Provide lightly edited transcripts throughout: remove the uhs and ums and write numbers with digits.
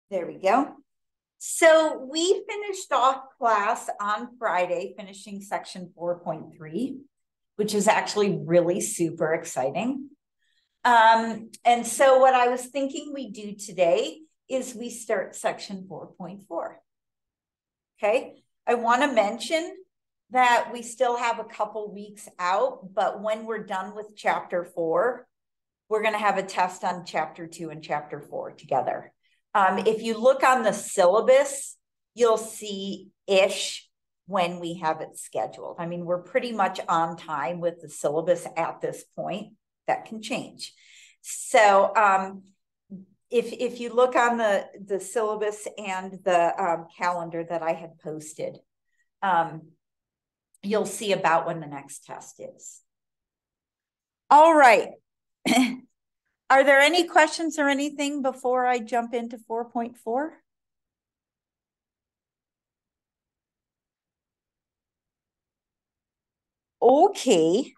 There we go. So we finished off class on Friday, finishing section 4.3, which is actually really super exciting. And so what I was thinking we do today is we start section 4.4. Okay, I want to mention that we still have a couple weeks out, but when we're done with chapter 4, we're going to have a test on chapter 2 and chapter 4 together. If you look on the syllabus, you'll see ish when we have it scheduled. I mean, we're pretty much on time with the syllabus at this point. That can change. So if you look on the syllabus and the calendar that I had posted, you'll see about when the next test is. All right. Are there any questions or anything before I jump into 4.4? Okay.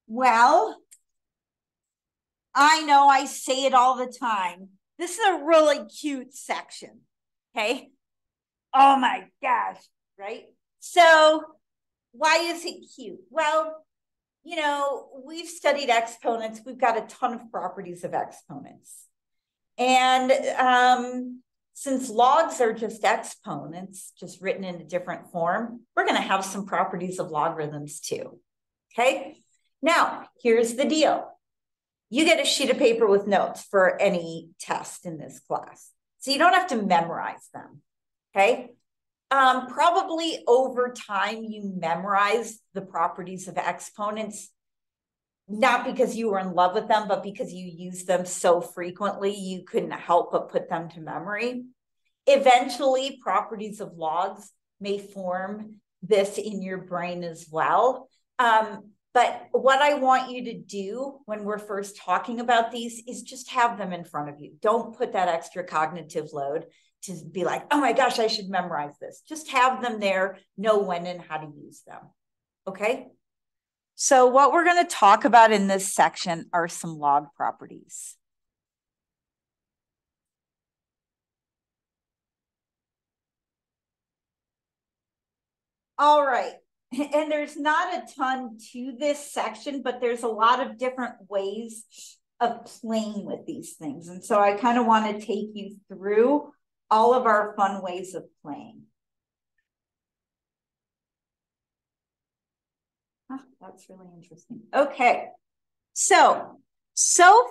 Well, I know I say it all the time. This is a really cute section. Okay. Oh my gosh. Right. So why is it cute? Well, you know, we've studied exponents. We've got a ton of properties of exponents. And since logs are just exponents, just written in a different form, we're going to have some properties of logarithms too. Okay. Now, here's the deal. You get a sheet of paper with notes for any test in this class. So you don't have to memorize them. Okay. Probably over time, you memorize the properties of exponents, not because you were in love with them, but because you use them so frequently, you couldn't help but put them to memory. Eventually, properties of logs may form this in your brain as well. But what I want you to do when we're first talking about these is just have them in front of you. Don't put that extra cognitive load to be like, oh my gosh, I should memorize this. Just have them there, know when and how to use them. Okay? So what we're going to talk about in this section are some log properties. All right. And there's not a ton to this section, but there's a lot of different ways of playing with these things. And so I kind of want to take you through all of our fun ways of playing. Oh, that's really interesting. Okay. So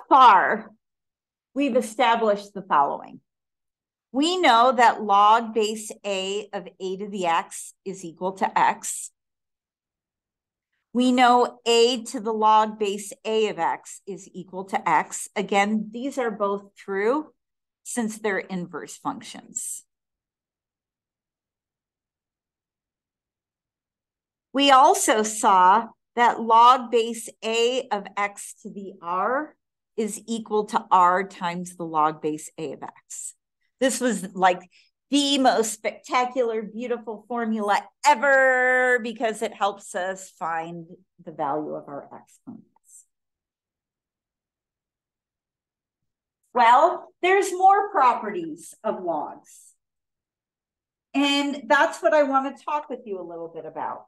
far, we've established the following. We know that log base a of a to the x is equal to x. We know a to the log base a of x is equal to x. Again, these are both true since they're inverse functions. We also saw that log base a of x to the r is equal to r times the log base a of x. This was like the most spectacular, beautiful formula ever because it helps us find the value of our exponents. Well, there's more properties of logs. And that's what I want to talk with you a little bit about.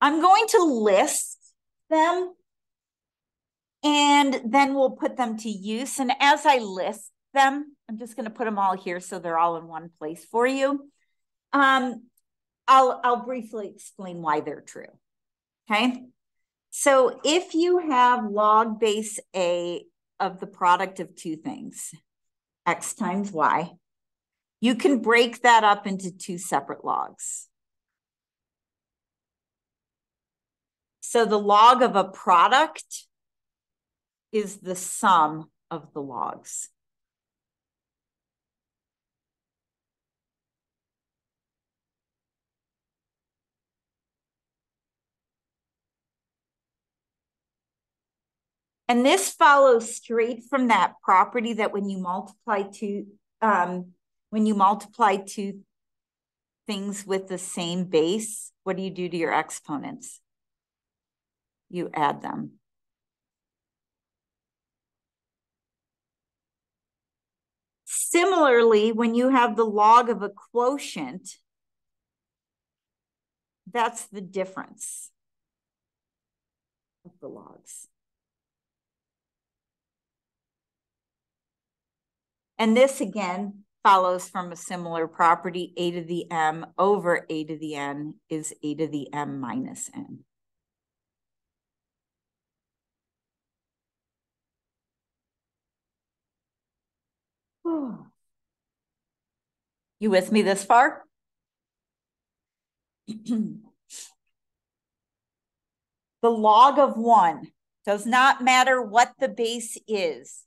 I'm going to list them and then we'll put them to use. And as I list them, I'm just going to put them all here so they're all in one place for you. I'll briefly explain why they're true. Okay. So if you have log base a of the product of two things, x times y, you can break that up into two separate logs. So the log of a product is the sum of the logs. And this follows straight from that property that when you multiply two things with the same base, what do you do to your exponents? you add them. Similarly, when you have the log of a quotient, that's the difference of the logs. And this again follows from a similar property. A to the m over a to the n is a to the m minus n. You with me this far? The log of 1, does not matter what the base is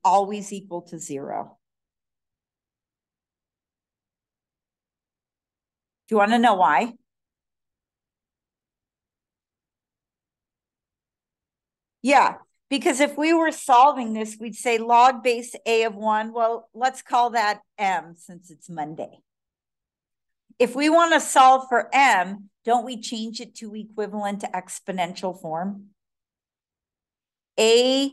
always equal to 0. Do you want to know why? Yeah, because if we were solving this, we'd say log base a of 1. Well, let's call that m since it's Monday. If we want to solve for m, don't we change it to equivalent to exponential form? A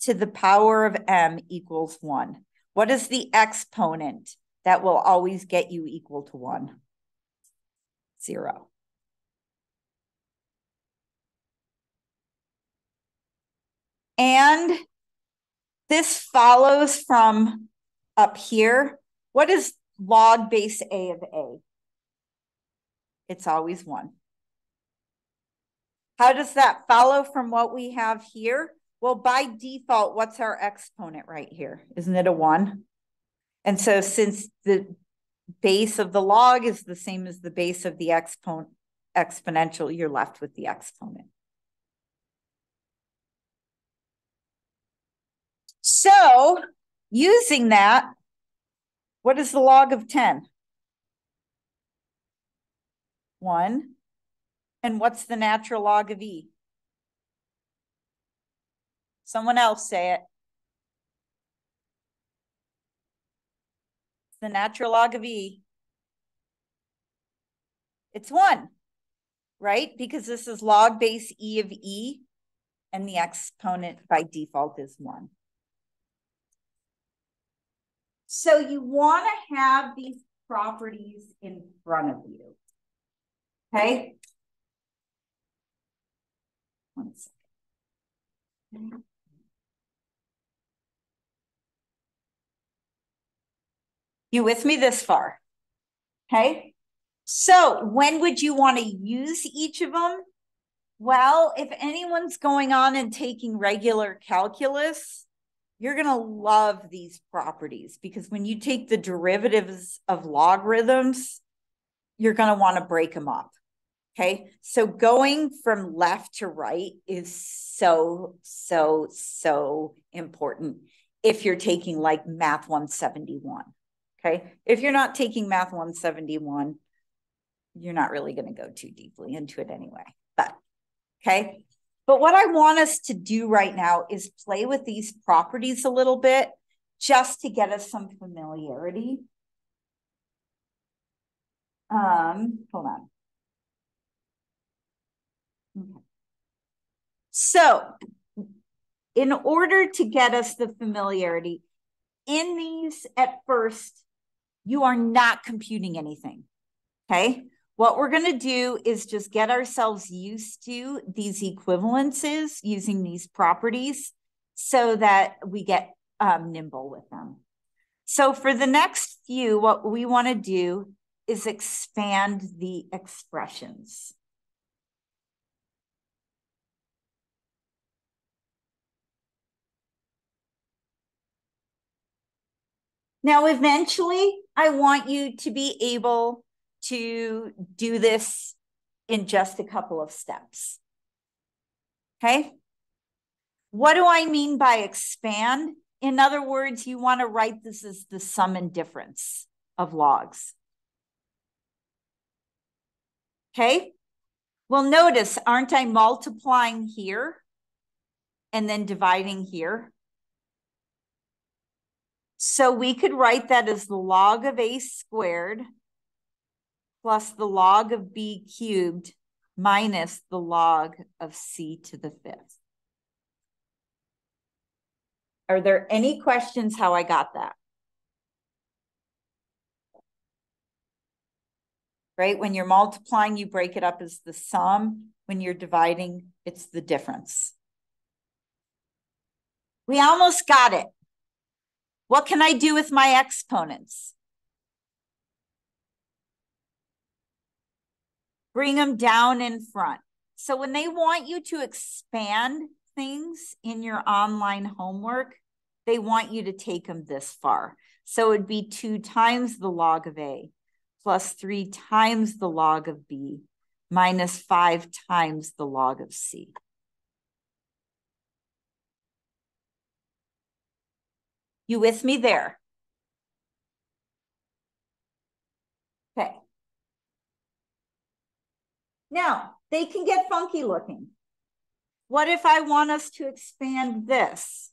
to the power of m equals 1. What is the exponent that will always get you equal to 1? 0. And this follows from up here. What is log base a of a? It's always 1. How does that follow from what we have here? Well, by default, what's our exponent right here? Isn't it a 1? And so since the base of the log is the same as the base of the exponential, you're left with the exponent. So using that, what is the log of 10? 1. And what's the natural log of e? Someone else say it. It's the natural log of e. It's 1, right? Because this is log base e of e, and the exponent by default is 1. So you want to have these properties in front of you. Okay? 1 second. You with me this far? Okay. So when would you want to use each of them? Well, if anyone's going on and taking regular calculus, you're going to love these properties because when you take the derivatives of logarithms, you're going to want to break them up. Okay. So going from left to right is so important if you're taking like Math 171. Okay. If you're not taking Math 171, you're not really going to go too deeply into it anyway. But okay. But what I want us to do right now is play with these properties a little bit just to get us some familiarity. Hold on. Okay. So in order to get us the familiarity, in these at first, you are not computing anything, okay? What we're going to do is just get ourselves used to these equivalences using these properties so that we get nimble with them. So for the next few, what we want to do is expand the expressions. Now, eventually, I want you to be able to do this in just a couple of steps. Okay? What do I mean by expand? In other words, you want to write this as the sum and difference of logs. Okay? Well, notice, aren't I multiplying here and then dividing here? So we could write that as the log of a squared plus the log of b cubed minus the log of c to the 5th. Are there any questions how I got that? Right? When you're multiplying, you break it up as the sum. When you're dividing, it's the difference. We almost got it. What can I do with my exponents? Bring them down in front. So when they want you to expand things in your online homework, they want you to take them this far. So it'd be 2 times the log of A plus 3 times the log of B minus 5 times the log of C. You with me there? Okay. Now, they can get funky looking. What if I want us to expand this?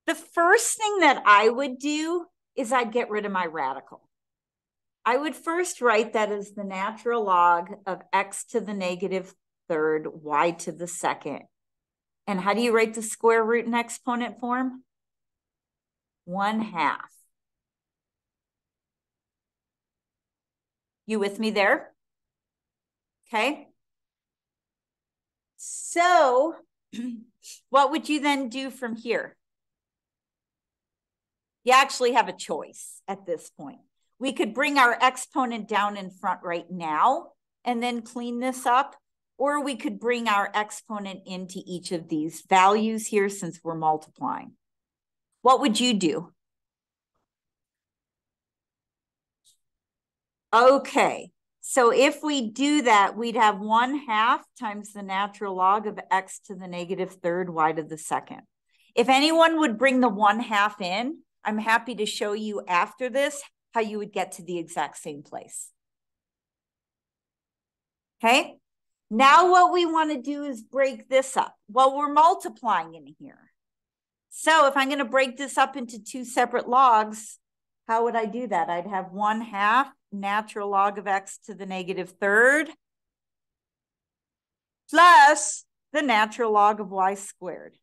The first thing that I would do is I'd get rid of my radical. I would first write that as the natural log of x to the negative 3rd, y to the 2nd. And how do you write the square root in exponent form? 1/2. You with me there? Okay. So what would you then do from here? You actually have a choice at this point. We could bring our exponent down in front right now and then clean this up, or we could bring our exponent into each of these values here since we're multiplying. What would you do? Okay, so if we do that, we'd have 1/2 times the natural log of x to the negative 3rd, y to the 2nd. If anyone would bring the 1/2 in, I'm happy to show you after this how you would get to the exact same place. Okay, now what we want to do is break this up. Well, we're multiplying in here. So if I'm going to break this up into 2 separate logs, how would I do that? I'd have 1/2 natural log of x to the negative 3rd plus the natural log of y squared.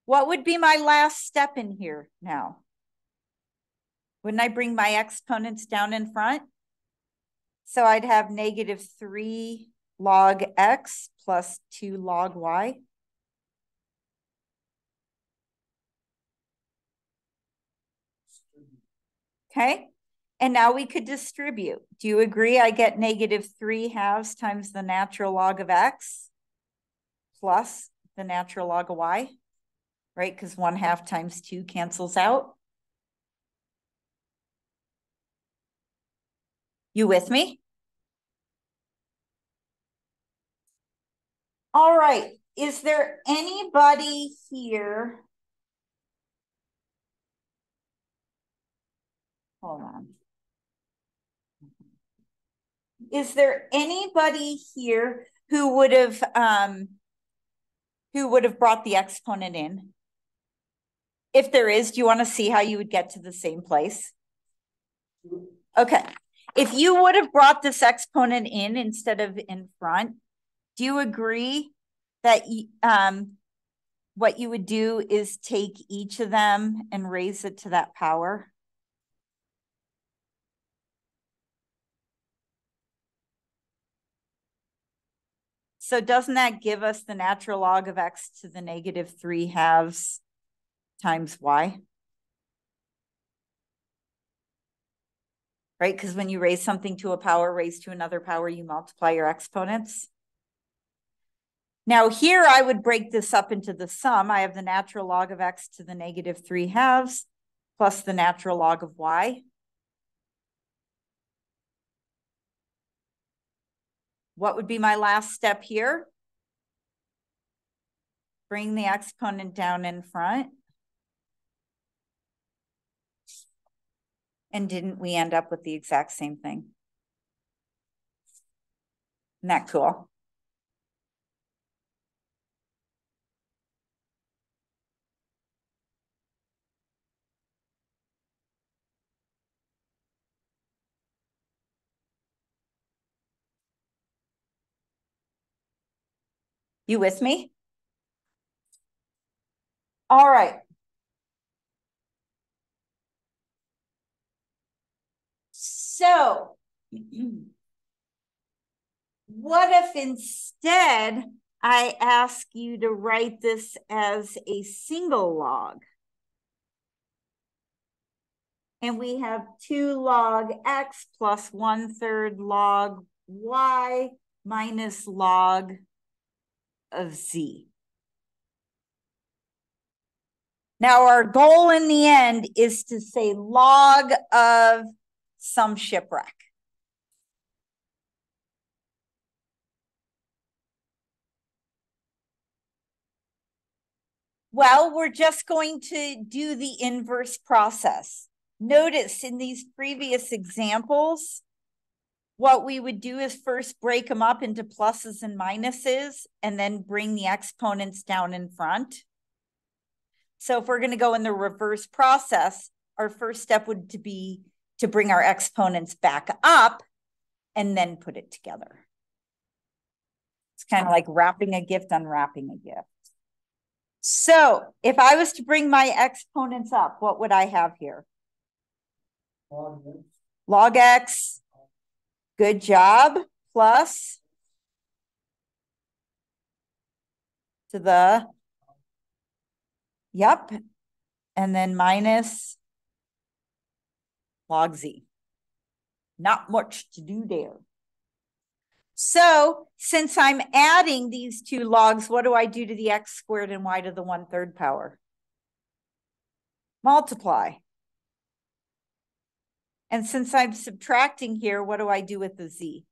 What would be my last step in here now? Wouldn't I bring my exponents down in front? So I'd have negative 3 log x plus 2 log y. Okay, and now we could distribute. Do you agree I get negative 3/2 times the natural log of x plus the natural log of y, right? Because 1/2 times 2 cancels out. You with me? All right, is there anybody here? Hold on. Is there anybody here who would have brought the exponent in? If there is, do you want to see how you would get to the same place? Okay. If you would have brought this exponent in instead of in front, do you agree that what you would do is take each of them and raise it to that power? So doesn't that give us the natural log of x to the negative 3/2 times y? Right? Because when you raise something to a power raised to another power, you multiply your exponents. Now here I would break this up into the sum. I have the natural log of x to the negative 3/2 plus the natural log of y. What would be my last step here? Bring the exponent down in front. And didn't we end up with the exact same thing? Isn't that cool? You with me? All right. So what if instead I ask you to write this as a single log? And we have 2 log x plus 1/3 log y minus log of z. Now, our goal in the end is to say log of some shipwreck. Well, we're just going to do the inverse process. Notice in these previous examples, what we would do is first break them up into pluses and minuses, and then bring the exponents down in front. So if we're going to go in the reverse process, our first step would be to bring our exponents back up and then put it together. It's kind of like wrapping a gift, unwrapping a gift. So if I was to bring my exponents up, what would I have here? Log x. Good job. Plus to the, yep. And then minus log z. Not much to do there. So since I'm adding these 2 logs, what do I do to the x squared and y to the 1/3 power? Multiply. And since I'm subtracting here, what do I do with the z?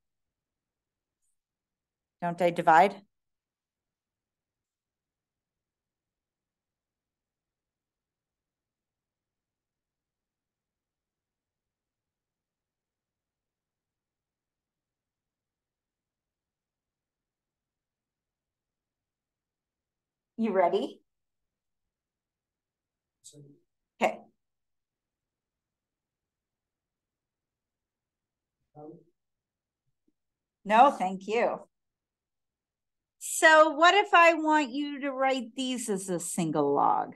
Don't I divide? You ready? Okay. No, thank you. So what if I want you to write these as a single log?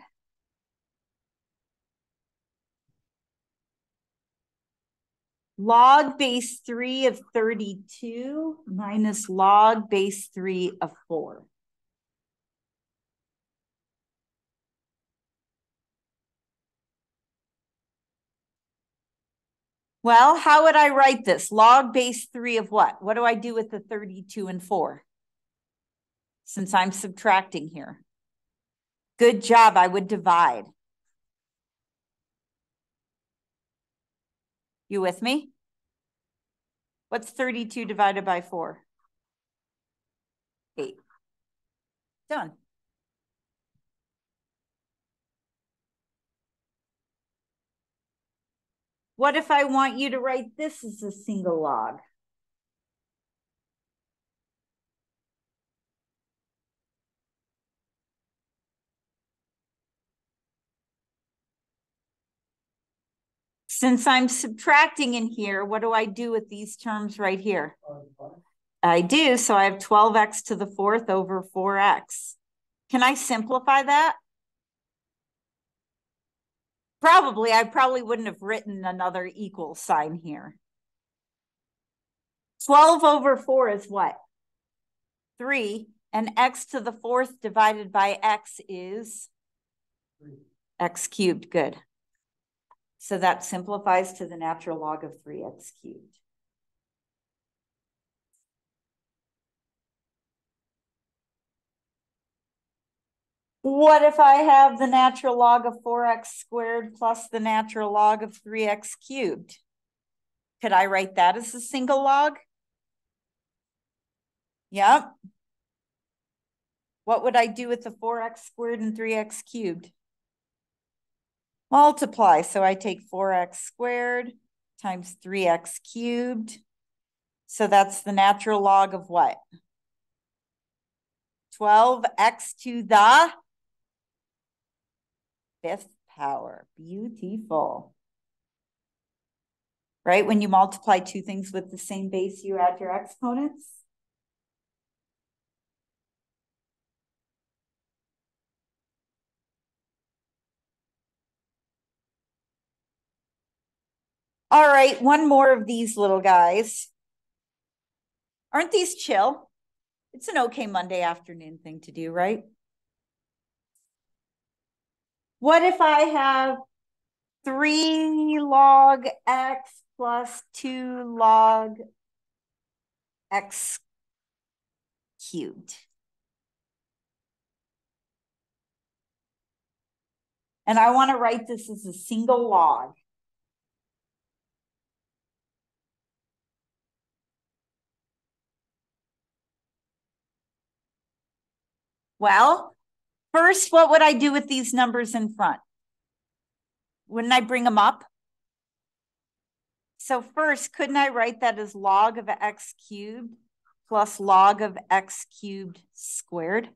Log base 3 of 32 minus log base 3 of 4. Well, how would I write this? Log base 3 of what? What do I do with the 32 and 4? Since I'm subtracting here. Good job, I would divide. You with me? What's 32 divided by 4? 8. Done. What if I want you to write this as a single log? Since I'm subtracting in here, what do I do with these terms right here? I do, so I have 12x to the 4th over 4x. Can I simplify that? Probably, I probably wouldn't have written another equal sign here. 12 over 4 is what? 3, and x to the 4th divided by x is 3. X cubed, good. So that simplifies to the natural log of 3x cubed. What if I have the natural log of 4x squared plus the natural log of 3x cubed? Could I write that as a single log? Yep. What would I do with the 4x squared and 3x cubed? Multiply. So I take 4x squared times 3x cubed So that's the natural log of what? 12x to the fifth power. Beautiful. Right? When you multiply two things with the same base, you add your exponents. All right, one more of these little guys. Aren't these chill? It's an okay Monday afternoon thing to do, right? What if I have 3 log x plus 2 log x cubed? And I want to write this as a single log. Well, first, what would I do with these numbers in front? Wouldn't I bring them up? So first, couldn't I write that as log of x cubed plus log of x cubed squared?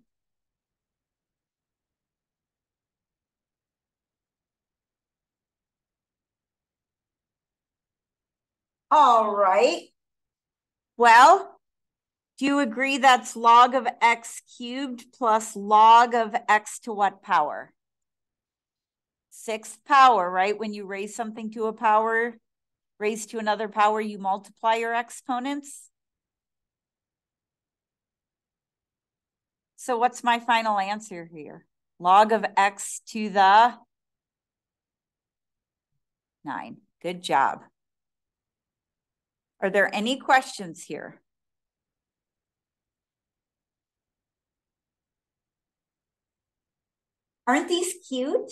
All right. Well, do you agree that's log of x cubed plus log of x to what power? 6th power, right? When you raise something to a power, raise to another power, you multiply your exponents. So what's my final answer here? Log of x to the 9. Good job. Are there any questions here? Aren't these cute?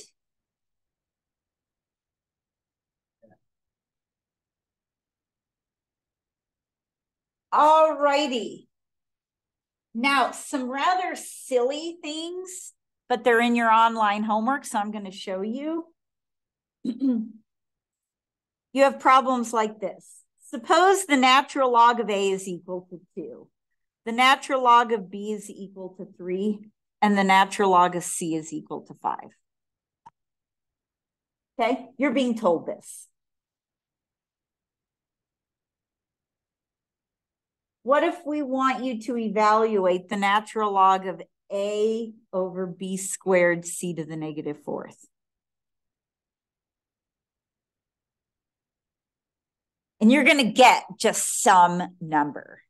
All righty. Now, some rather silly things, but they're in your online homework, so I'm going to show you. You have problems like this. Suppose the natural log of A is equal to 2. The natural log of B is equal to 3. And the natural log of C is equal to 5. Okay, you're being told this. What if we want you to evaluate the natural log of A over B squared C to the negative 4th? And you're going to get just some number.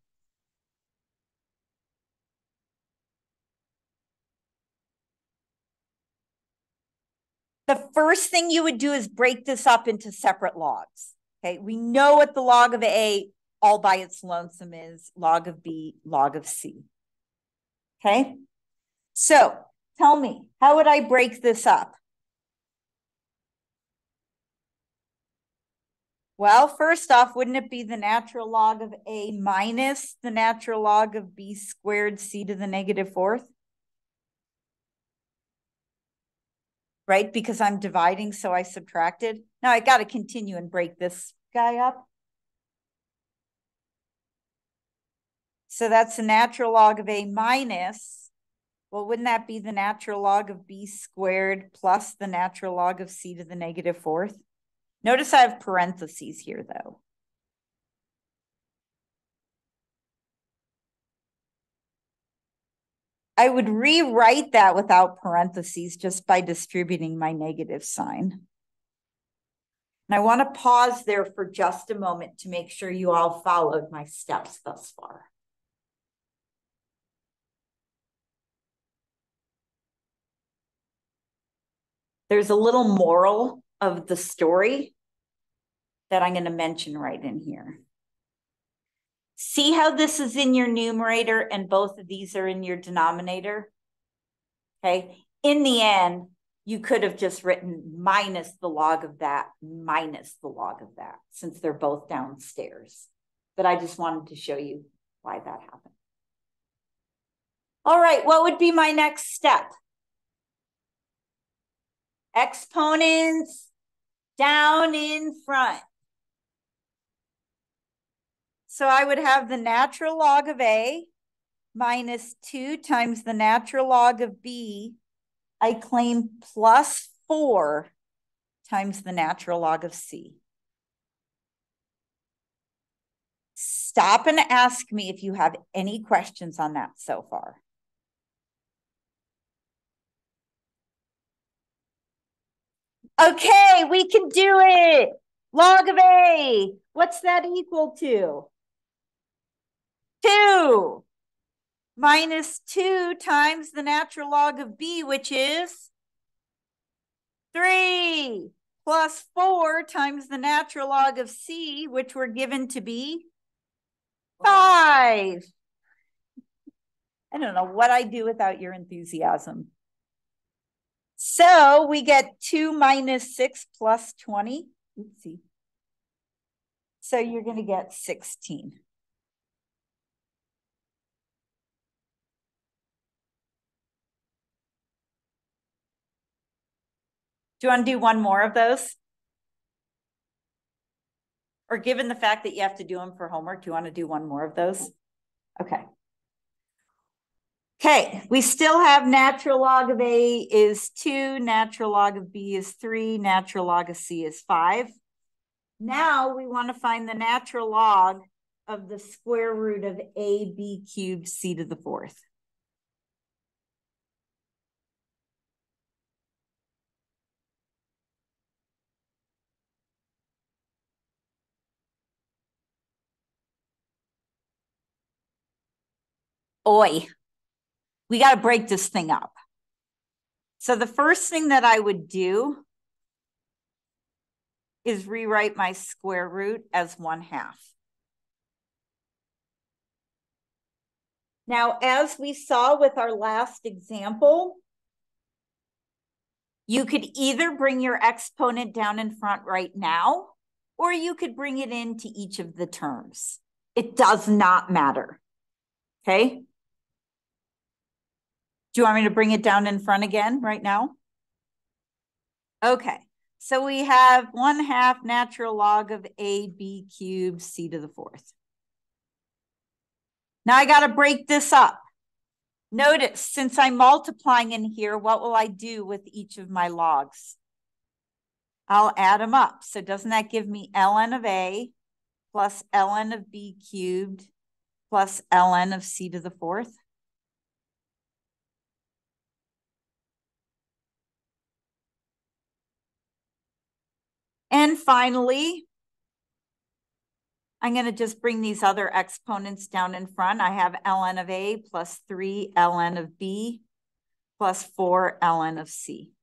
The first thing you would do is break this up into separate logs. Okay, we know what the log of A all by its lonesome is, log of B, log of C. Okay, so tell me, how would I break this up? Well, first off, wouldn't it be the natural log of A minus the natural log of B squared C to the negative 4th? Right, because I'm dividing, so I subtracted. Now I got to continue and break this guy up. So that's the natural log of A minus, well, wouldn't that be the natural log of B squared plus the natural log of C to the negative 4th? Notice I have parentheses here, though. I would rewrite that without parentheses just by distributing my negative sign. And I want to pause there for just a moment to make sure you all followed my steps thus far. There's a little moral of the story that I'm going to mention right in here. See how this is in your numerator and both of these are in your denominator? Okay. In the end, you could have just written minus the log of that, minus the log of that, since they're both downstairs. But I just wanted to show you why that happened. All right, what would be my next step? Exponents down in front. So I would have the natural log of A minus 2 times the natural log of B. I claim plus 4 times the natural log of C. Stop and ask me if you have any questions on that so far. Okay, we can do it. Log of A, what's that equal to? 2 minus 2 times the natural log of B, which is 3 plus 4 times the natural log of C, which we're given to be 5. I don't know what I do without your enthusiasm. So we get 2 minus 6 plus 20. Oopsie. So you're going to get 16. Do you want to do one more of those? Or given the fact that you have to do them for homework, do you want to do one more of those? Okay. Okay, we still have natural log of A is 2, natural log of B is 3, natural log of C is 5. Now we want to find the natural log of the square root of AB cubed C to the 4th. Oi, we got to break this thing up. So the first thing that I would do is rewrite my square root as 1/2. Now, as we saw with our last example, you could either bring your exponent down in front right now, or you could bring it into each of the terms. It does not matter, okay? Do you want me to bring it down in front again right now? Okay, so we have 1/2 natural log of AB cubed C to the 4th. Now I got to break this up. Notice, since I'm multiplying in here, what will I do with each of my logs? I'll add them up. So doesn't that give me ln of A plus ln of B cubed plus ln of C to the 4th? And finally, I'm going to just bring these other exponents down in front. I have ln of A plus 3 ln of B plus 4 ln of C.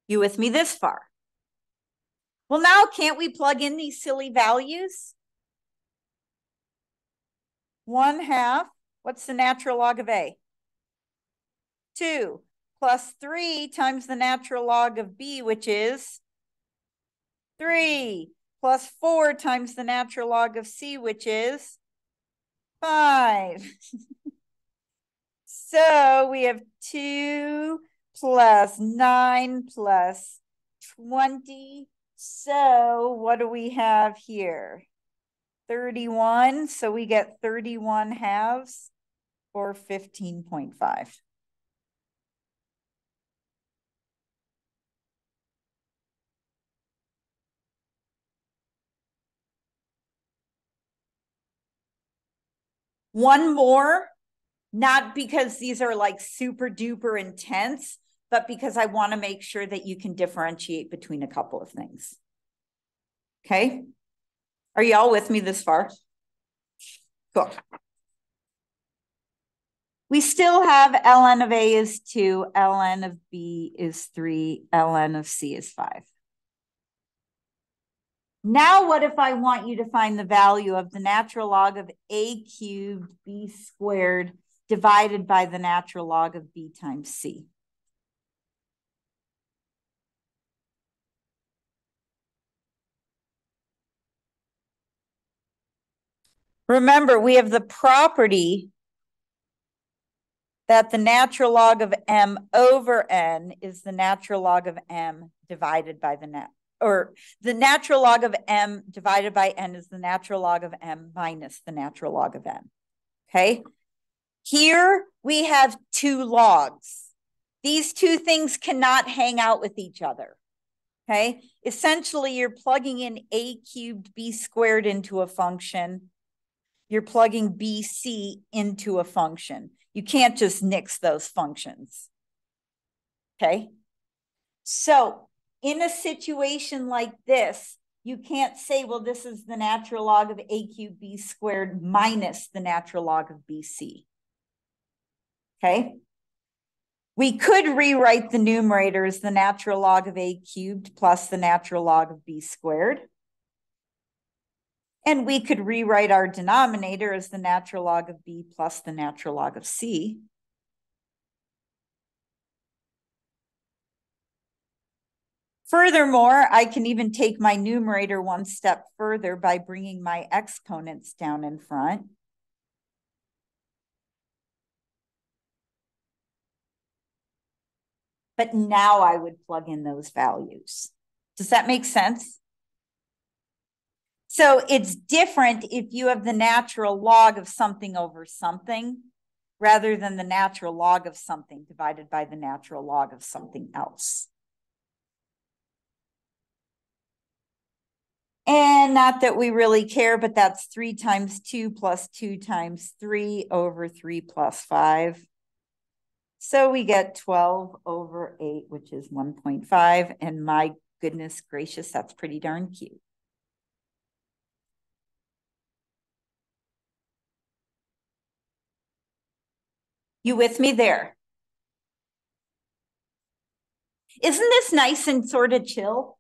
You with me this far? Well, now can't we plug in these silly values? 1/2, what's the natural log of A? 2 plus 3 times the natural log of B, which is 3 plus 4 times the natural log of C, which is 5. So we have 2 plus 9 plus 20. So what do we have here? 31. So we get 31/2 or 15.5. One more, not because these are like super duper intense, but because I want to make sure that you can differentiate between a couple of things. Okay. Are y'all with me this far? Cool. We still have ln of A is 2, ln of B is 3, ln of C is 5. Now, what if I want you to find the value of the natural log of A cubed B squared divided by the natural log of B times C? Remember, we have the property that the natural log of m over n is the natural log of m divided by the or the natural log of m divided by n is the natural log of m minus the natural log of n. Okay. Here we have two logs. These two things cannot hang out with each other. Okay. Essentially, you're plugging in a cubed b squared into a function. You're plugging bc into a function. You can't just nix those functions. Okay. So in a situation like this, you can't say, well, this is the natural log of a cubed b squared minus the natural log of bc. Okay. We could rewrite the numerator as the natural log of a cubed plus the natural log of b squared. And we could rewrite our denominator as the natural log of b plus the natural log of c. Furthermore, I can even take my numerator one step further by bringing my exponents down in front. But now I would plug in those values. Does that make sense? So it's different if you have the natural log of something over something rather than the natural log of something divided by the natural log of something else. And not that we really care, but that's 3 times 2 plus 2 times 3 over 3 plus 5. So we get 12 over 8, which is 1.5. And my goodness gracious, that's pretty darn cute. You with me there? Isn't this nice and sort of chill?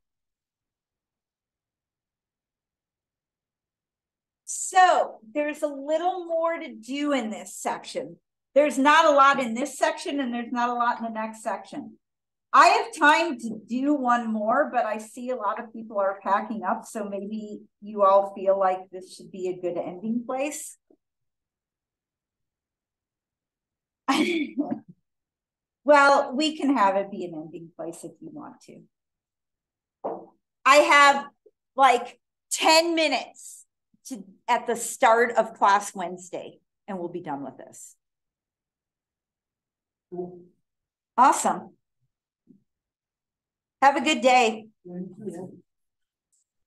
So there's a little more to do in this section. There's not a lot in this section, and there's not a lot in the next section. I have time to do one more, but I see a lot of people are packing up, so maybe you all feel like this should be a good ending place. Well, we can have it be an ending place if you want to. I have like 10 minutes at the start of class Wednesday, and we'll be done with this. Awesome. Have a good day.